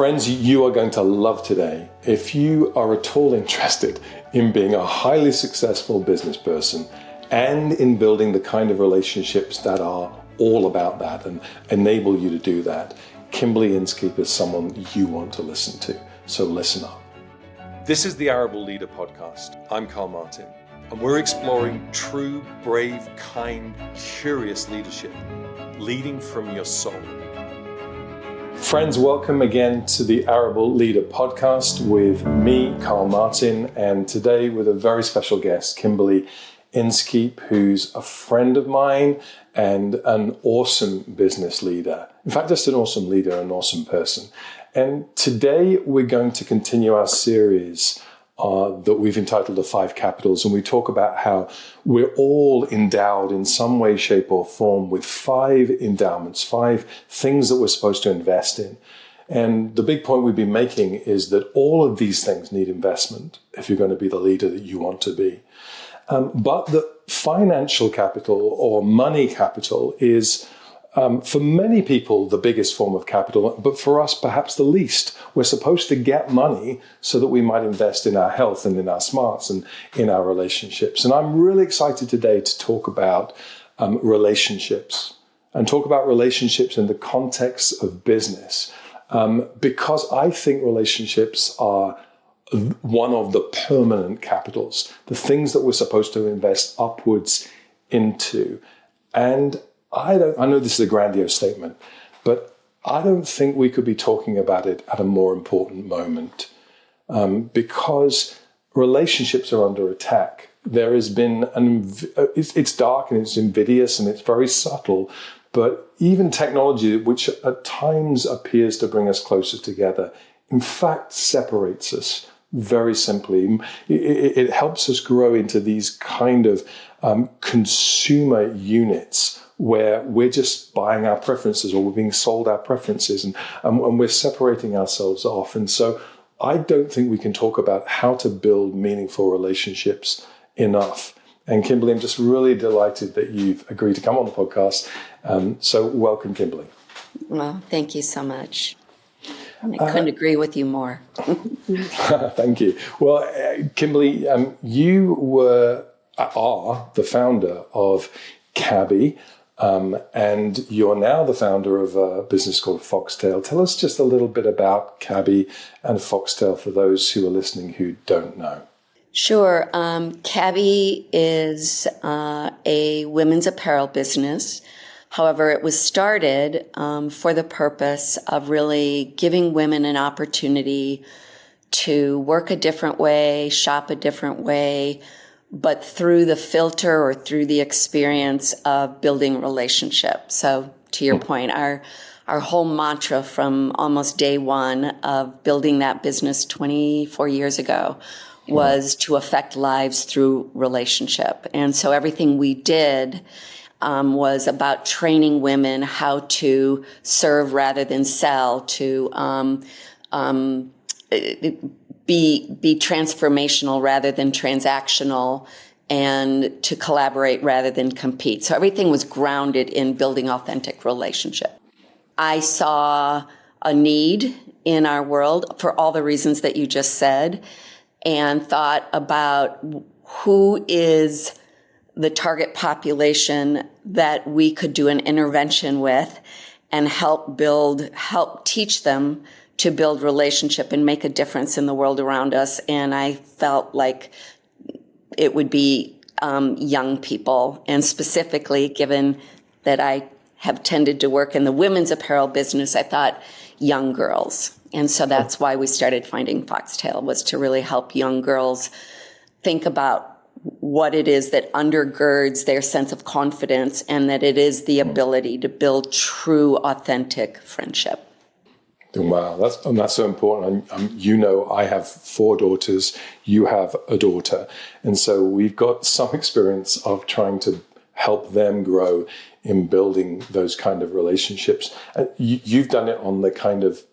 Friends, you are going to love today. If you are at all interested in being a highly successful business person and in building the kind of relationships that are all about that and enable you to do that, Kimberly Inskeep is someone you want to listen to. So listen up. This is the Arable Leader podcast. I'm Karl Martin, and we're exploring true, brave, kind, curious leadership, leading from your soul. Friends, welcome again to the Arable Leader podcast with me, Karl Martin, and today with a very special guest, Kimberly Inskeep, who's a friend of mine and an awesome business leader. In fact, just an awesome leader, an awesome person. And today we're going to continue our series that we've entitled The Five Capitals, and we talk about how we're all endowed in some way, shape, or form with five endowments, five things that we're supposed to invest in. And the big point we've been making is that all of these things need investment if you're going to be the leader that you want to be. But the financial capital or money capital is, for many people, the biggest form of capital, but for us, perhaps the least. We're supposed to get money so that we might invest in our health and in our smarts and in our relationships. And I'm really excited today to talk about relationships and talk about relationships in the context of business, because I think relationships are one of the permanent capitals, the things that we're supposed to invest upwards into. And I know this is a grandiose statement, but I don't think we could be talking about it at a more important moment, because relationships are under attack. There has been, it's dark and it's invidious and it's very subtle, but even technology, which at times appears to bring us closer together, in fact separates us very simply. It helps us grow into these kind of consumer units where we're just buying our preferences or we're being sold our preferences and we're separating ourselves off. And so I don't think we can talk about how to build meaningful relationships enough. And Kimberly, I'm just really delighted that you've agreed to come on the podcast. So welcome, Kimberly. Well, thank you so much. I couldn't agree with you more. Thank you. Well, Kimberly, you are the founder of Cabi, and you're now the founder of a business called Foxtail. Tell us just a little bit about Cabi and Foxtail for those who are listening who don't know. Sure. Cabi is a women's apparel business. However, it was started for the purpose of really giving women an opportunity to work a different way, shop a different way, but through the filter or through the experience of building relationships. So to your point, our whole mantra from almost day one of building that business 24 years ago was to affect lives through relationship. And so everything we did was about training women how to serve rather than sell, to be transformational rather than transactional, and to collaborate rather than compete. So everything was grounded in building authentic relationship. I saw a need in our world for all the reasons that you just said, and thought about who is the target population that we could do an intervention with and help teach them to build relationship and make a difference in the world around us. And I felt like it would be young people, and specifically, given that I have tended to work in the women's apparel business, I thought young girls. And so that's why we started Finding Foxtail, was to really help young girls think about what it is that undergirds their sense of confidence, and that it is the ability to build true, authentic friendship. Wow, that's so important. I have 4 daughters, you have a daughter. And so we've got some experience of trying to help them grow in building those kind of relationships. You've done it on the kind of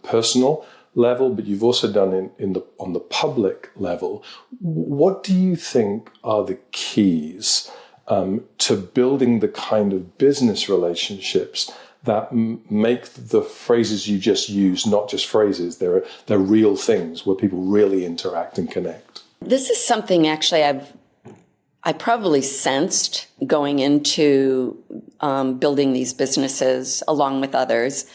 personal level, but you've also done it on the public level. What do you think are the keys to building the kind of business relationships that make the phrases you just use not just phrases, they're real things where people really interact and connect. This is something actually I probably sensed going into building these businesses along with others.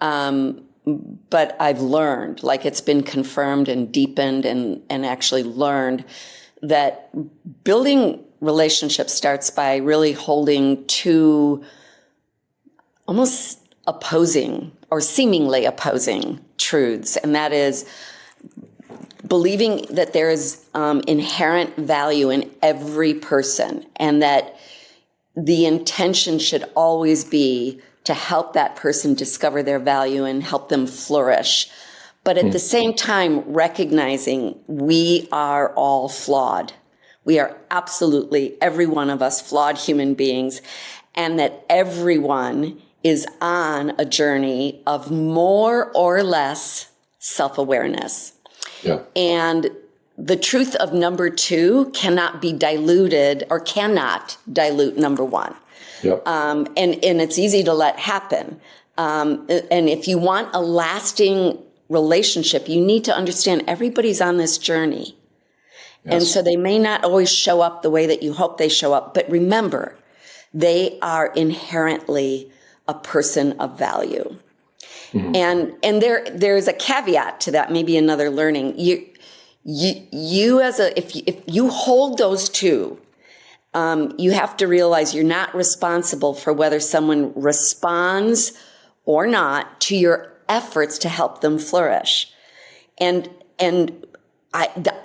But I've learned, like it's been confirmed and deepened and actually learned that building relationships starts by really holding two almost opposing or seemingly opposing truths. And that is believing that there is inherent value in every person and that the intention should always be to help that person discover their value and help them flourish. But at the same time, recognizing we are all flawed. We are absolutely, every one of us, flawed human beings, and that everyone is on a journey of more or less self-awareness. Yeah. And the truth of number two cannot be diluted or cannot dilute number one. Yep. And it's easy to let happen. And if you want a lasting relationship, you need to understand everybody's on this journey. Yes. And so they may not always show up the way that you hope they show up, but remember, they are inherently a person of value. Mm-hmm. And there's a caveat to that, maybe another learning. You as if you hold those two, you have to realize you're not responsible for whether someone responds or not to your efforts to help them flourish. And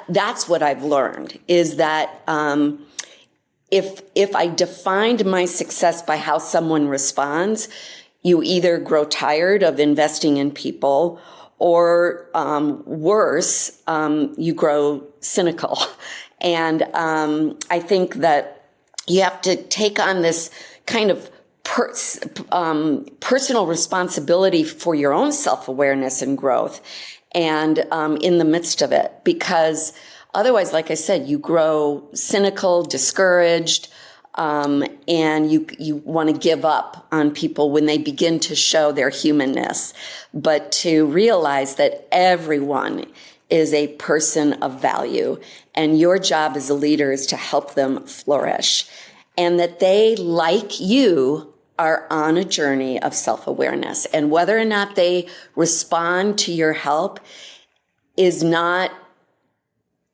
that's what I've learned is that, if I defined my success by how someone responds, you either grow tired of investing in people or, worse, you grow cynical. And, I think that you have to take on this kind of personal responsibility for your own self-awareness and growth and in the midst of it, because otherwise, like I said, you grow cynical, discouraged, and you want to give up on people when they begin to show their humanness. But to realize that everyone is a person of value, and your job as a leader is to help them flourish, and that they, like you, are on a journey of self-awareness. And whether or not they respond to your help is not,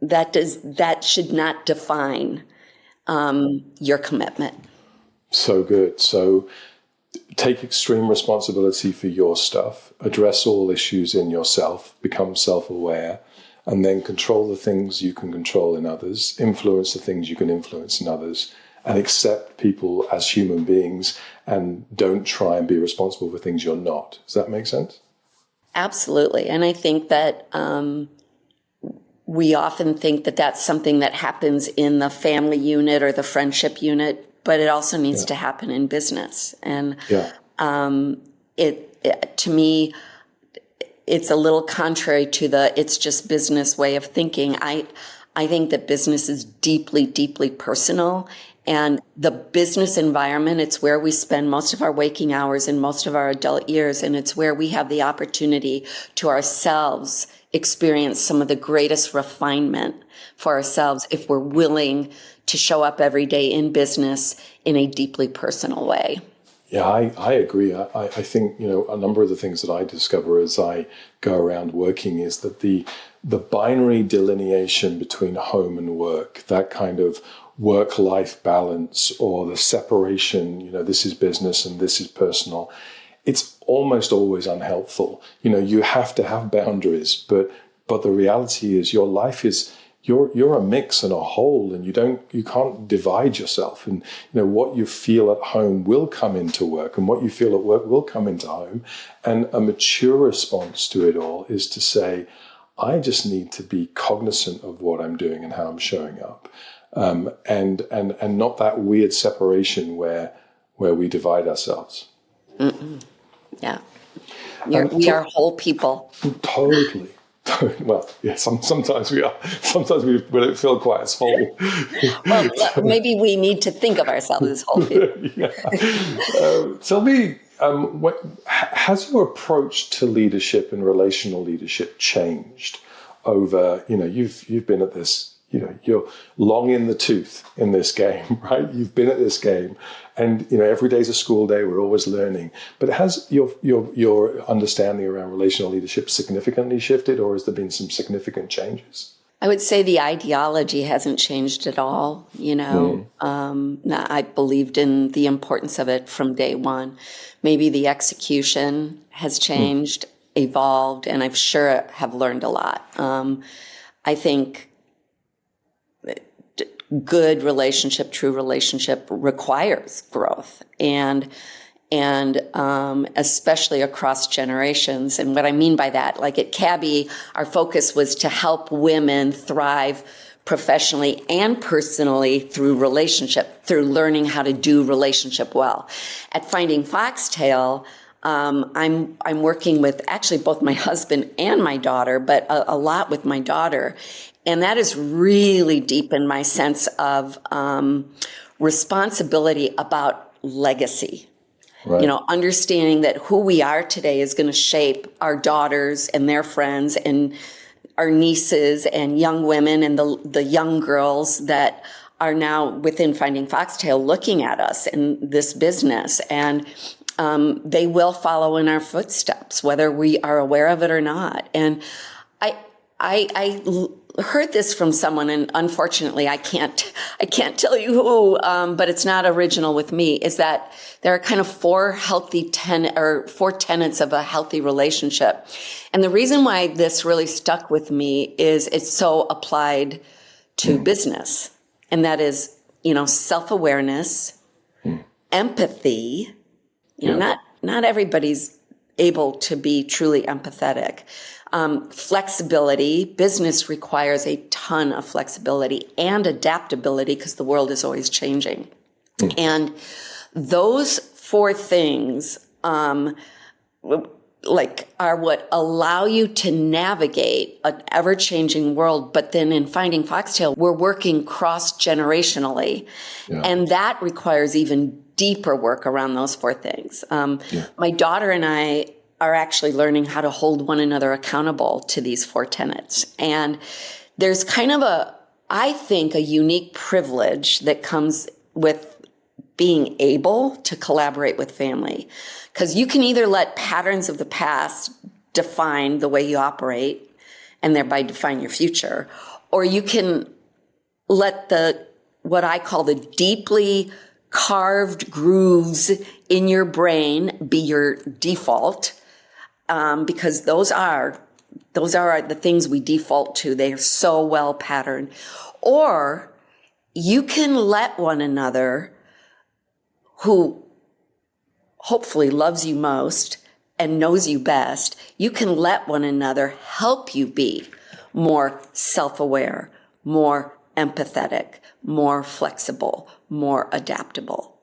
that should not define your commitment. So good. So take extreme responsibility for your stuff, address all issues in yourself, become self-aware, and then control the things you can control in others, influence the things you can influence in others, and accept people as human beings and don't try and be responsible for things you're not. Does that make sense? Absolutely. And I think that we often think that that's something that happens in the family unit or the friendship unit, but it also needs to happen in business. And it to me, it's a little contrary to the it's just business way of thinking. I think that business is deeply, deeply personal. And the business environment, it's where we spend most of our waking hours and most of our adult years. And it's where we have the opportunity to ourselves experience some of the greatest refinement for ourselves if we're willing to show up every day in business in a deeply personal way. Yeah, I agree. I think, a number of the things that I discover as I go around working is that the binary delineation between home and work, that kind of work-life balance or the separation, this is business and this is personal, it's almost always unhelpful. You have to have boundaries, but the reality is your life is, you're a mix and a whole, and you can't divide yourself. And what you feel at home will come into work, and what you feel at work will come into home. And a mature response to it all is to say, I just need to be cognizant of what I'm doing and how I'm showing up, and not that weird separation where we divide ourselves. Mm-mm. Yeah, we are whole people. Totally. Well, yeah, sometimes we are. Sometimes we don't feel quite as whole. Well, maybe we need to think of ourselves as whole people. Tell me, Has your approach to leadership and relational leadership changed over, you've been at this, you're long in the tooth in this game, right? You've been at this game, and, every day's a school day. We're always learning. But has your understanding around relational leadership significantly shifted, or has there been some significant changes? I would say the ideology hasn't changed at all. I believed in the importance of it from day one. Maybe the execution has changed, evolved, and I'm sure have learned a lot. I think good relationship, true relationship requires growth, and especially across generations. And what I mean by that, like at Cabi, our focus was to help women thrive professionally and personally through relationship, through learning how to do relationship well. At Finding Foxtail, I'm working with actually both my husband and my daughter, but a lot with my daughter. And that has really deepened my sense of responsibility about legacy. Right. Understanding that who we are today is going to shape our daughters and their friends and our nieces and young women and the young girls that are now within Finding Foxtail looking at us in this business. And they will follow in our footsteps, whether we are aware of it or not. And I heard this from someone, and unfortunately I can't tell you who, but it's not original with me, is that there are kind of four tenets of a healthy relationship. And the reason why this really stuck with me is it's so applied to business. And that is, self-awareness, empathy. Not everybody's able to be truly empathetic. Flexibility. Business requires a ton of flexibility and adaptability because the world is always changing. And those four things, are what allow you to navigate an ever-changing world. But then in Finding Foxtail, we're working cross-generationally. Yeah. And that requires even deeper work around those four things. My daughter and I are actually learning how to hold one another accountable to these four tenets. And there's kind of I think, a unique privilege that comes with being able to collaborate with family. Because you can either let patterns of the past define the way you operate and thereby define your future, or you can let what I call the deeply carved grooves in your brain be your default, because those are the things we default to. They are so well patterned. Or you can let one another, who hopefully loves you most and knows you best, you can let one another help you be more self-aware, more empathetic, more flexible, more adaptable.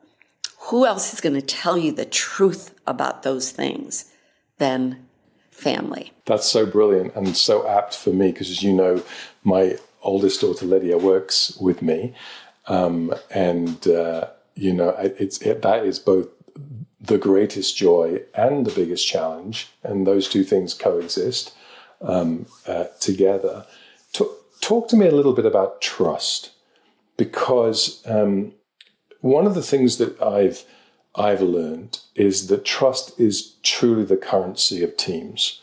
Who else is going to tell you the truth about those things than family? That's so brilliant and so apt for me because, as you know, my oldest daughter Lydia works with me, that is both the greatest joy and the biggest challenge, and those two things coexist together. Talk to me a little bit about trust, because one of the things that I've learned is that trust is truly the currency of teams.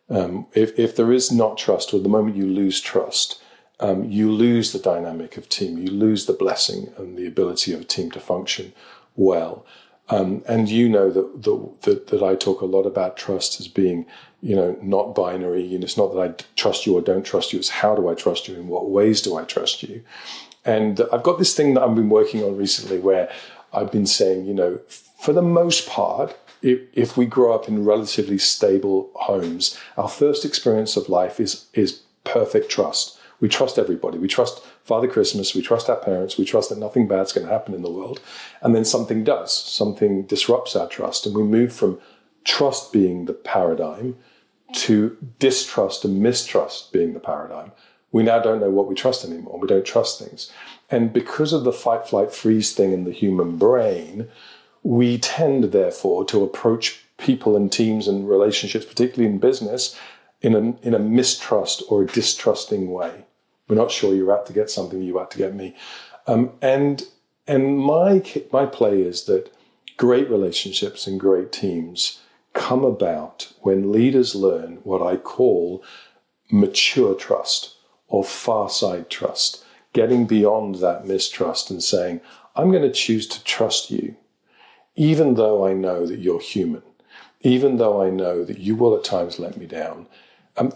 If there is not trust, or the moment you lose trust, you lose the dynamic of team. You lose the blessing and the ability of a team to function well. And you know that I talk a lot about trust as being, not binary. It's not that I trust you or don't trust you. It's how do I trust you? In what ways do I trust you? And I've got this thing that I've been working on recently where I've been saying, for the most part, if we grow up in relatively stable homes, our first experience of life is perfect trust. We trust everybody. We trust Father Christmas. We trust our parents. We trust that nothing bad's going to happen in the world. And then something does. Something disrupts our trust. And we move from trust being the paradigm to distrust and mistrust being the paradigm. We now don't know what we trust anymore. We don't trust things. And because of the fight, flight, freeze thing in the human brain, We tend, therefore, to approach people and teams and relationships, particularly in business, in a mistrust or a distrusting way. We're not sure you're out to get something, you're out to get me. And my play is that great relationships and great teams come about when leaders learn what I call mature trust or far-side trust, getting beyond that mistrust and saying, I'm going to choose to trust you, even though I know that you're human, even though I know that you will at times let me down.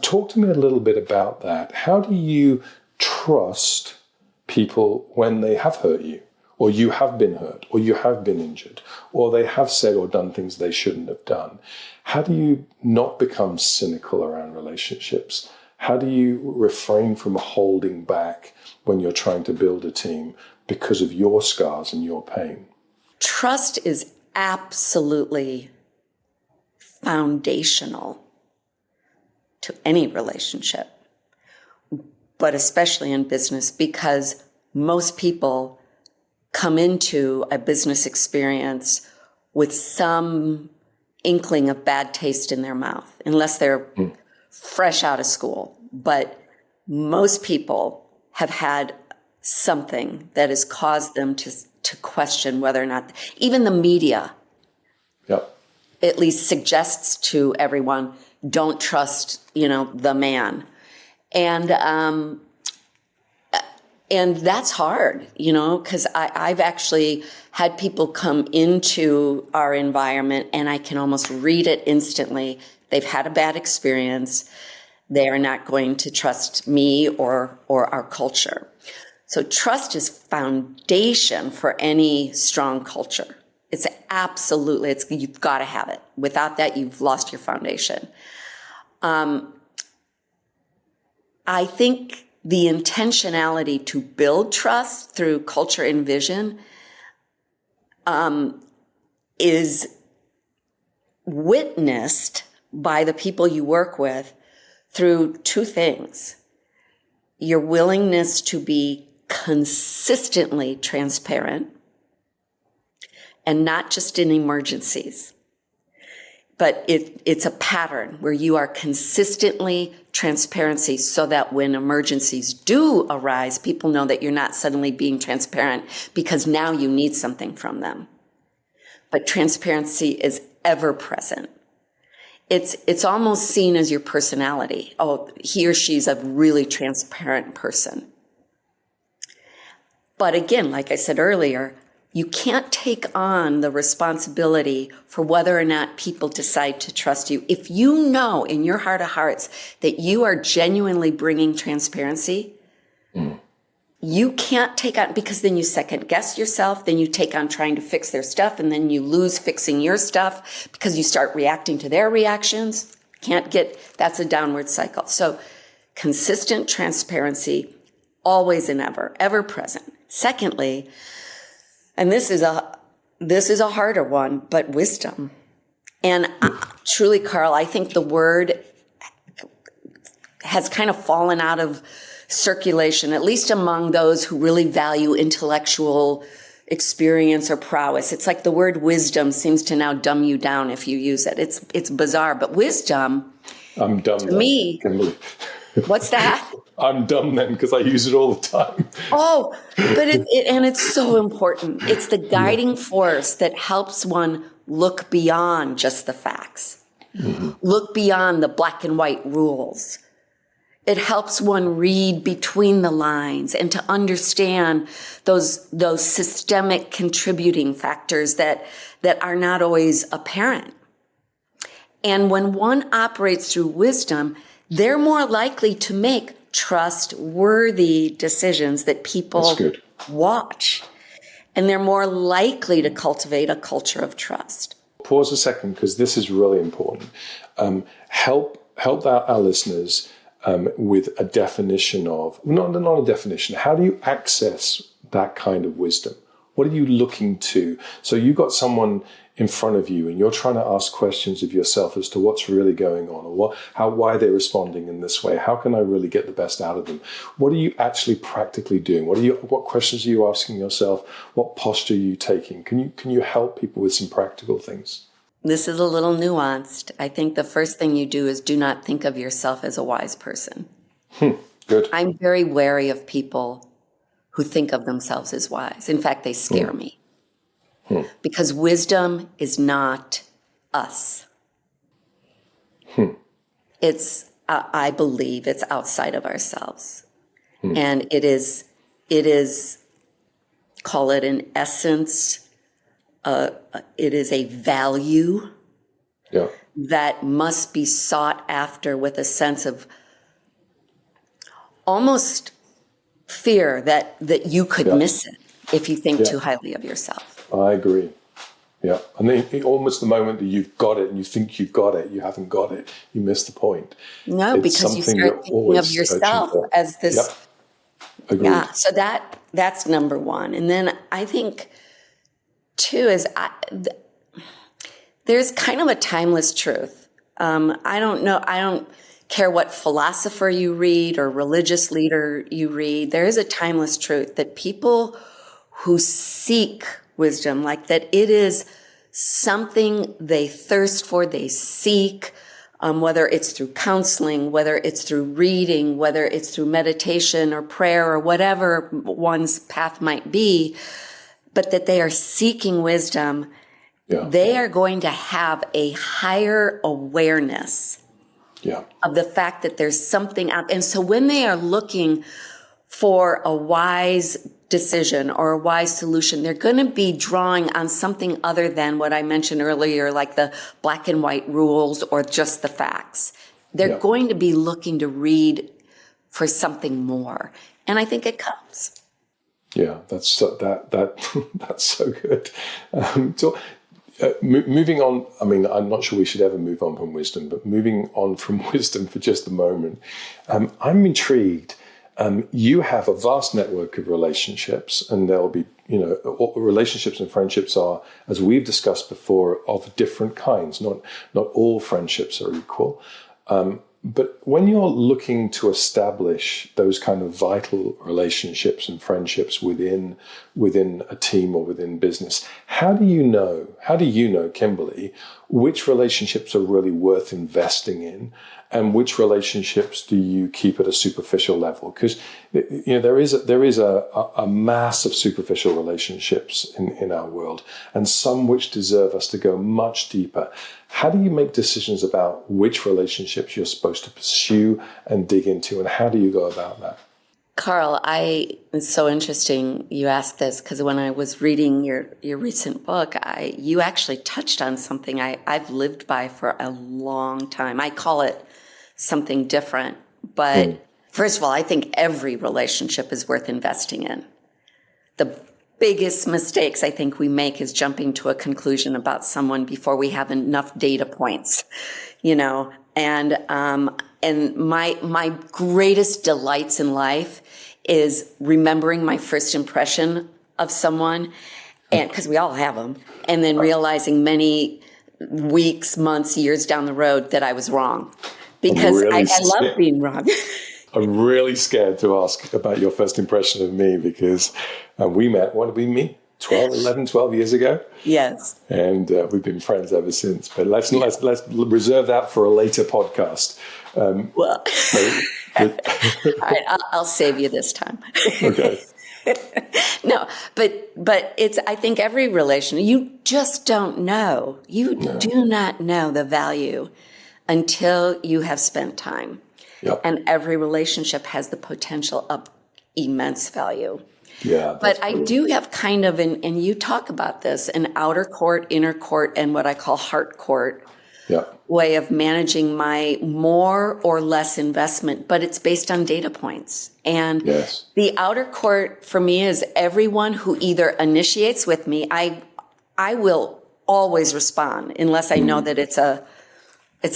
Talk to me a little bit about that. How do you trust people when they have hurt you, or you have been hurt, or you have been injured, or they have said or done things they shouldn't have done? How do you not become cynical around relationships? How do you refrain from holding back when you're trying to build a team because of your scars and your pain? Trust is absolutely foundational to any relationship, but especially in business, because most people come into a business experience with some inkling of bad taste in their mouth, unless they're fresh out of school. But most people have had something that has caused them to question whether or not, even the media, at least suggests to everyone, don't trust, the man. And that's hard, because I've actually had people come into our environment and I can almost read it instantly. They've had a bad experience. They are not going to trust me or our culture. So trust is foundation for any strong culture. It's absolutely, you've got to have it. Without that, you've lost your foundation. I think the intentionality to build trust through culture and vision is witnessed by the people you work with through two things: your willingness to be consistently transparent, and not just in emergencies, but it's a pattern where you are consistently transparency, so that when emergencies do arise, people know that you're not suddenly being transparent because now you need something from them. But transparency is ever present. It's almost seen as your personality. Oh, he or she's a really transparent person. But again, like I said earlier, you can't take on the responsibility for whether or not people decide to trust you. If you know in your heart of hearts that you are genuinely bringing transparency, you can't take on, because then you second guess yourself, then you take on trying to fix their stuff, and then you lose fixing your stuff because you start reacting to their reactions. That's a downward cycle. So consistent transparency, always and ever present. Secondly, and this is a harder one, but wisdom. And truly, Karl, I think the word has kind of fallen out of circulation, at least among those who really value intellectual experience or prowess. It's like the word wisdom seems to now dumb you down if you use it. It's bizarre, but wisdom, I'm dumb to me, what's that? I'm dumb then because I use it all the time. Oh, but it's so important. It's the guiding force that helps one look beyond just the facts, look beyond the black and white rules. It helps one read between the lines and to understand those systemic contributing factors that are not always apparent. And when one operates through wisdom, they're more likely to make trustworthy decisions that people watch. And they're more likely to cultivate a culture of trust. Pause a second, because this is really important. Help our listeners with a definition of, not a definition, how do you access that kind of wisdom? What are you looking to? So you got someone in front of you and you're trying to ask questions of yourself as to what's really going on, or why they're responding in this way, how can I really get the best out of them? What are you actually practically doing? What questions are you asking yourself? What posture are you taking? Can you help people with some practical things? This is a little nuanced. I think the first thing you do is do not think of yourself as a wise person. Good. I'm very wary of people who think of themselves as wise. In fact, they scare me. Because wisdom is not us. It's, I believe, it's outside of ourselves. And it is, call it an essence, it is a value that must be sought after with a sense of almost fear that you could miss it if you think too highly of yourself. I agree. Yeah. And then almost the moment that you've got it and you think you've got it, you haven't got it. You miss the point. No, it's because you start thinking of yourself as this. Yep. Agreed. Yeah. So that's number one. And then I think, too, is there's kind of a timeless truth. I don't know. I don't care what philosopher you read or religious leader you read. There is a timeless truth that people who seek wisdom, like that it is something they thirst for, they seek, whether it's through counseling, whether it's through reading, whether it's through meditation or prayer or whatever one's path might be, but that they are seeking wisdom, they are going to have a higher awareness of the fact that there's something out. And so when they are looking for a wise decision or a wise solution, they're going to be drawing on something other than what I mentioned earlier, like the black and white rules or just the facts. They're going to be looking to read for something more. And I think it comes. Yeah, that's so good. Moving on, I mean, I'm not sure we should ever move on from wisdom, but moving on from wisdom for just a moment, I'm intrigued. You have a vast network of relationships, and there'll be, relationships and friendships are, as we've discussed before, of different kinds. Not all friendships are equal. But when you're looking to establish those kind of vital relationships and friendships within a team or within business, how do you know, Kimberly, which relationships are really worth investing in, and which relationships do you keep at a superficial level? Because there is a mass of superficial relationships in our world, and some which deserve us to go much deeper. How do you make decisions about which relationships you're supposed to pursue and dig into, and how do you go about that? Karl, it's so interesting you asked this, because when I was reading your recent book, you actually touched on something I've lived by for a long time. I call it something different, but first of all, I think every relationship is worth investing in. The biggest mistakes I think we make is jumping to a conclusion about someone before we have enough data points, and my greatest delights in life is remembering my first impression of someone, and because we all have them, and then realizing many weeks, months, years down the road that I was wrong, because I love being wrong. I'm really scared to ask about your first impression of me, because we met, what did we meet? 12 years ago? Yes. And we've been friends ever since. But let's reserve that for a later podcast. All right, I'll save you this time. Okay. No, but it's, I think every relation, you just don't know. You do not know the value until you have spent time. Yep. And every relationship has the potential of immense value. Yeah. But I do have kind of, and you talk about this, an outer court, inner court, and what I call heart court way of managing my more or less investment, but it's based on data points. And the outer court for me is everyone who either initiates with me. I will always respond unless I know that it's a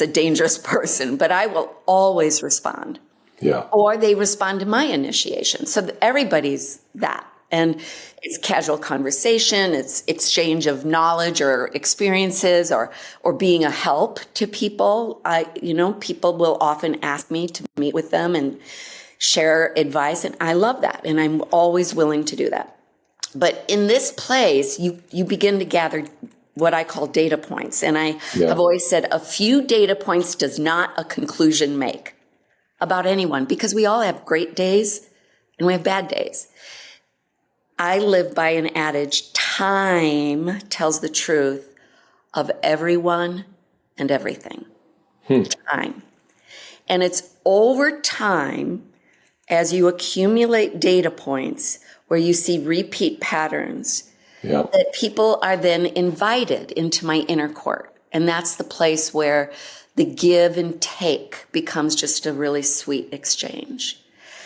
dangerous person, but I will always respond. Yeah. Or they respond to my initiation. So everybody's that. And it's casual conversation, it's exchange of knowledge or experiences or being a help to people. People will often ask me to meet with them and share advice, and I love that, and I'm always willing to do that. But in this place, you begin to gather what I call data points. And I have always said a few data points does not a conclusion make about anyone, because we all have great days and we have bad days. I live by an adage, time tells the truth of everyone and everything. Time. And it's over time, as you accumulate data points where you see repeat patterns, that people are then invited into my inner court. And that's the place where the give and take becomes just a really sweet exchange.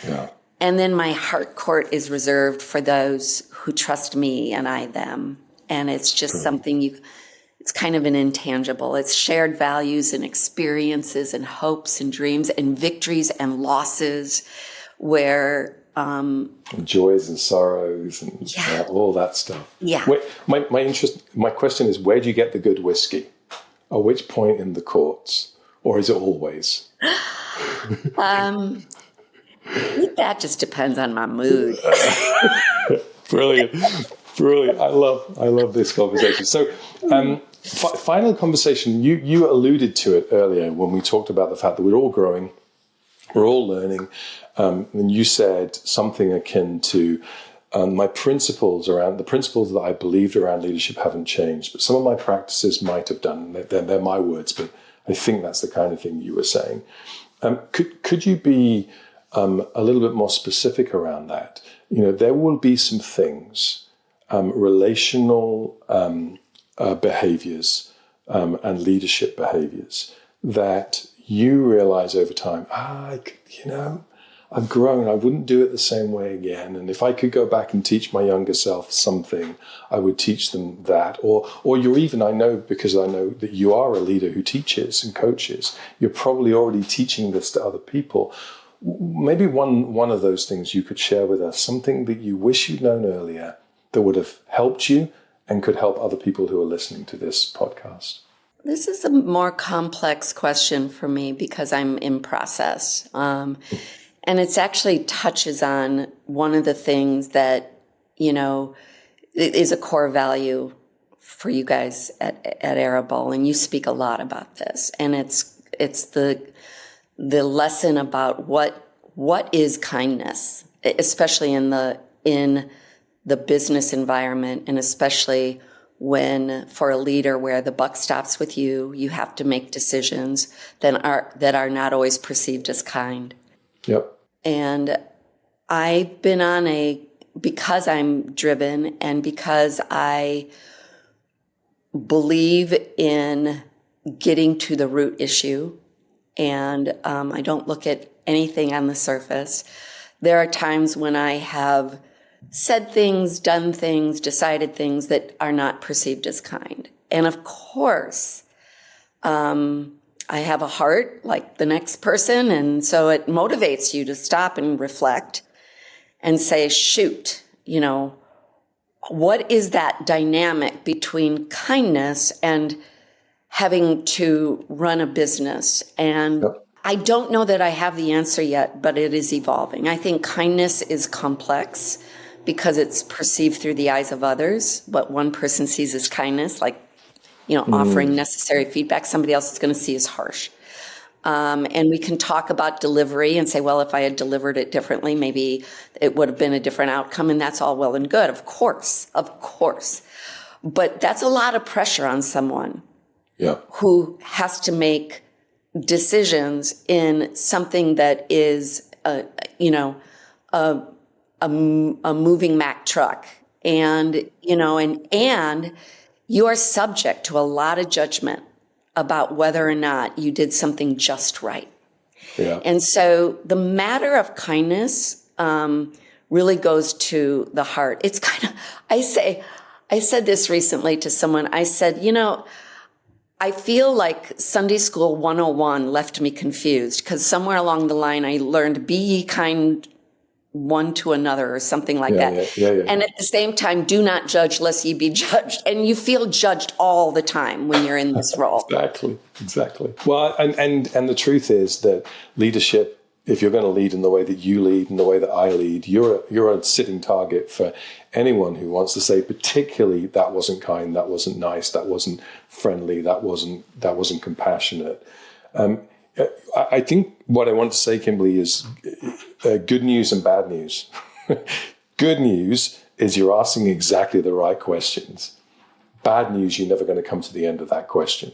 Yeah. And then my heart court is reserved for those who trust me and I them. And it's just something it's kind of an intangible. It's shared values and experiences and hopes and dreams and victories and losses where joys and sorrows and all that stuff. Yeah. Wait, my question is, where do you get the good whiskey? At which point in the courts? Or is it always? That just depends on my mood. Brilliant. I love this conversation. So, final conversation. You alluded to it earlier when we talked about the fact that we're all growing, we're all learning, and you said something akin to the principles that I believed around leadership haven't changed, but some of my practices might have done. They're my words, but I think that's the kind of thing you were saying. Could you be a little bit more specific around that? There will be some things, relational behaviors and leadership behaviors that you realize over time, I've grown. I wouldn't do it the same way again. And if I could go back and teach my younger self something, I would teach them that. Or you're even, I know that you are a leader who teaches and coaches, you're probably already teaching this to other people. Maybe one of those things you could share with us, something that you wish you'd known earlier that would have helped you and could help other people who are listening to this podcast. This is a more complex question for me because I'm in process. And it's actually touches on one of the things that, is a core value for you guys at Arable. And you speak a lot about this. And it's the lesson about what is kindness, especially in the business environment, and especially when for a leader where the buck stops with you, you have to make decisions that are not always perceived as kind. Yep. And I've been because I'm driven and because I believe in getting to the root issue, and I don't look at anything on the surface. There are times when I have said things, done things, decided things that are not perceived as kind. And of course, I have a heart like the next person, and so it motivates you to stop and reflect and say, shoot, what is that dynamic between kindness and having to run a business? And I don't know that I have the answer yet, but it is evolving. I think kindness is complex because it's perceived through the eyes of others. What one person sees as kindness, like, offering necessary feedback, somebody else is going to see as harsh. And we can talk about delivery and say, well, if I had delivered it differently, maybe it would have been a different outcome. And that's all well and good. Of course. But that's a lot of pressure on someone who has to make decisions in something that is, a moving Mack truck. And, and you are subject to a lot of judgment about whether or not you did something just right. Yeah. And so the matter of kindness really goes to the heart. It's kind of, I said this recently to someone. I said, I feel like Sunday School 101 left me confused because somewhere along the line I learned be ye kind one to another or something like that. Yeah. And at the same time, do not judge lest ye be judged. And you feel judged all the time when you're in this role. Exactly. Well, and the truth is that leadership, if you're going to lead in the way that you lead and the way that I lead, you're a sitting target for anyone who wants to say, particularly, that wasn't kind, that wasn't nice, that wasn't friendly, that wasn't compassionate. I think what I want to say, Kimberly, is good news and bad news. Good news is you're asking exactly the right questions. Bad news, you're never going to come to the end of that question.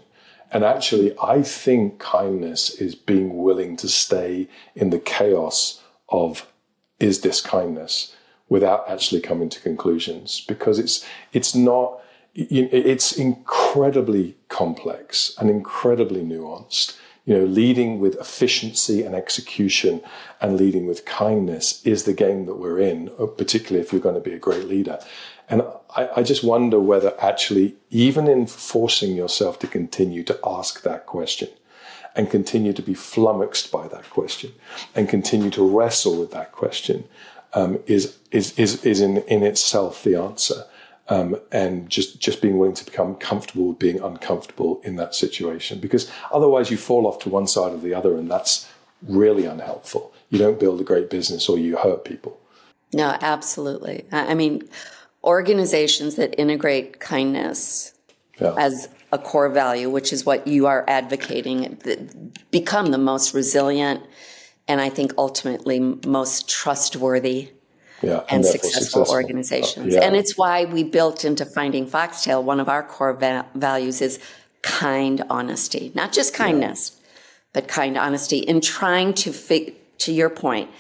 And actually, I think kindness is being willing to stay in the chaos of, is this kindness, without actually coming to conclusions, because it's not, it's incredibly complex and incredibly nuanced. Leading with efficiency and execution and leading with kindness is the game that we're in, particularly if you're going to be a great leader. And I just wonder whether actually, even in forcing yourself to continue to ask that question and continue to be flummoxed by that question and continue to wrestle with that question, is in itself the answer. And just being willing to become comfortable with being uncomfortable in that situation, because otherwise you fall off to one side or the other, and that's really unhelpful. You don't build a great business, or you hurt people. No, absolutely. I mean, organizations that integrate kindness as a core value, which is what you are advocating, become the most resilient and I think ultimately most trustworthy and successful organizations. And it's why we built into Finding Foxtail, one of our core values is kind honesty, not just kindness, but kind honesty. In trying to your point,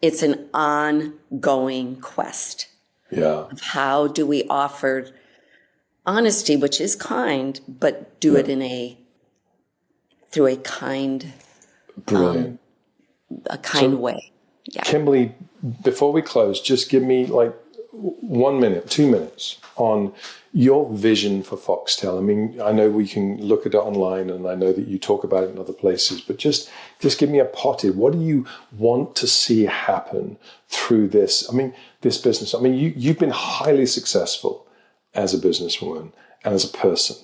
it's an ongoing quest. Of how do we offer honesty, which is kind, but do it through a kind, brilliant, way. Yeah. Kimberly, before we close, just give me like 1 minute, 2 minutes on your vision for Foxtail. I mean, I know we can look at it online, and I know that you talk about it in other places, but just give me a potted. What do you want to see happen through this? I mean, this business. I mean, you've been highly successful as a businesswoman and as a person.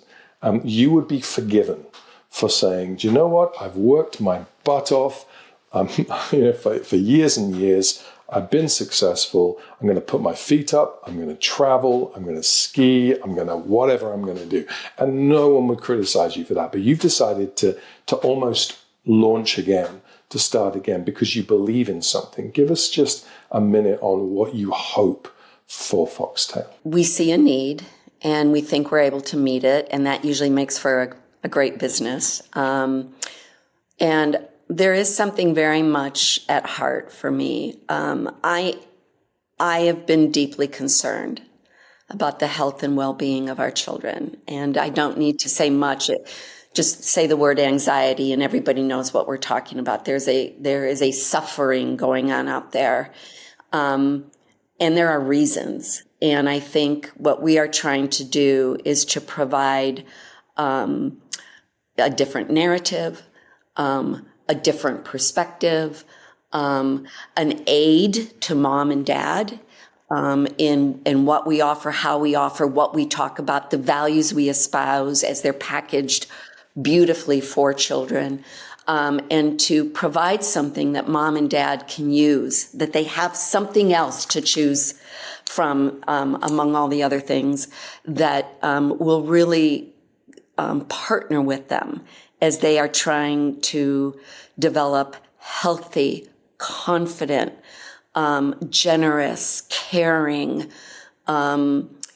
You would be forgiven for saying, do you know what? I've worked my butt off. For years and years, I've been successful. I'm going to put my feet up. I'm going to travel. I'm going to ski. I'm going to whatever I'm going to do. And no one would criticize you for that. But you've decided to almost launch again, to start again, because you believe in something. Give us just a minute on what you hope for Foxtail. We see a need, and we think we're able to meet it, and that usually makes for a great business. And there is something very much at heart for me. I have been deeply concerned about the health and well-being of our children, and I don't need to say much. Just say the word anxiety, and everybody knows what we're talking about. There is a suffering going on out there, and there are reasons. And I think what we are trying to do is to provide a different narrative, a different perspective, an aid to mom and dad in what we offer, how we offer, what we talk about, the values we espouse as they're packaged beautifully for children, and to provide something that mom and dad can use, that they have something else to choose from among all the other things that will really partner with them as they are trying to develop healthy, confident, generous, caring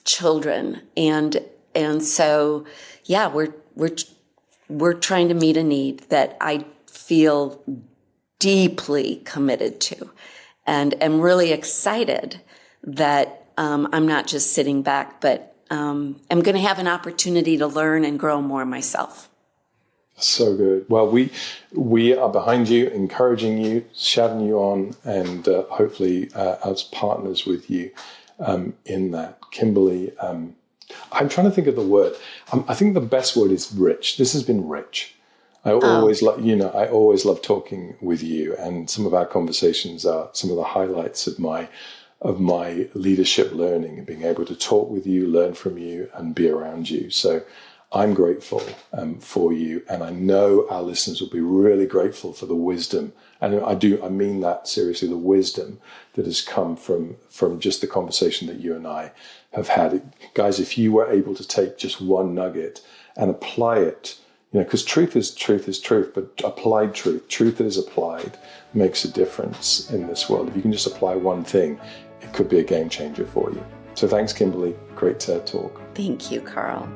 children. And so, yeah, we're trying to meet a need that I feel deeply committed to, and am really excited that I'm not just sitting back, but I'm going to have an opportunity to learn and grow more myself. So good. Well, we are behind you, encouraging you, shouting you on, and hopefully as partners with you in that. Kimberly, I'm trying to think of the word. I think the best word is rich. This has been rich. I always I always love talking with you, and some of our conversations are some of the highlights of my leadership learning, and being able to talk with you, learn from you, and be around you. So I'm grateful for you, and I know our listeners will be really grateful for the wisdom, and I mean that seriously, the wisdom that has come from just the conversation that you and I have had. Guys, if you were able to take just one nugget and apply it, because truth is truth, but applied truth that is applied makes a difference in this world. If you can just apply one thing, it could be a game changer for you. So thanks, Kimberly. Great talk. Thank you, Karl.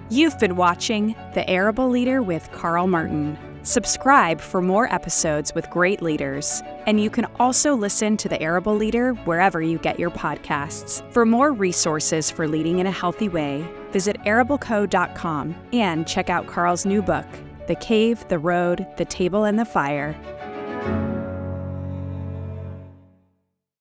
You've been watching The Arable Leader with Karl Martin. Subscribe for more episodes with great leaders, and you can also listen to The Arable Leader wherever you get your podcasts. For more resources for leading in a healthy way, visit arableco.com and check out Karl's new book, The Cave, the Road, the Table, and the Fire: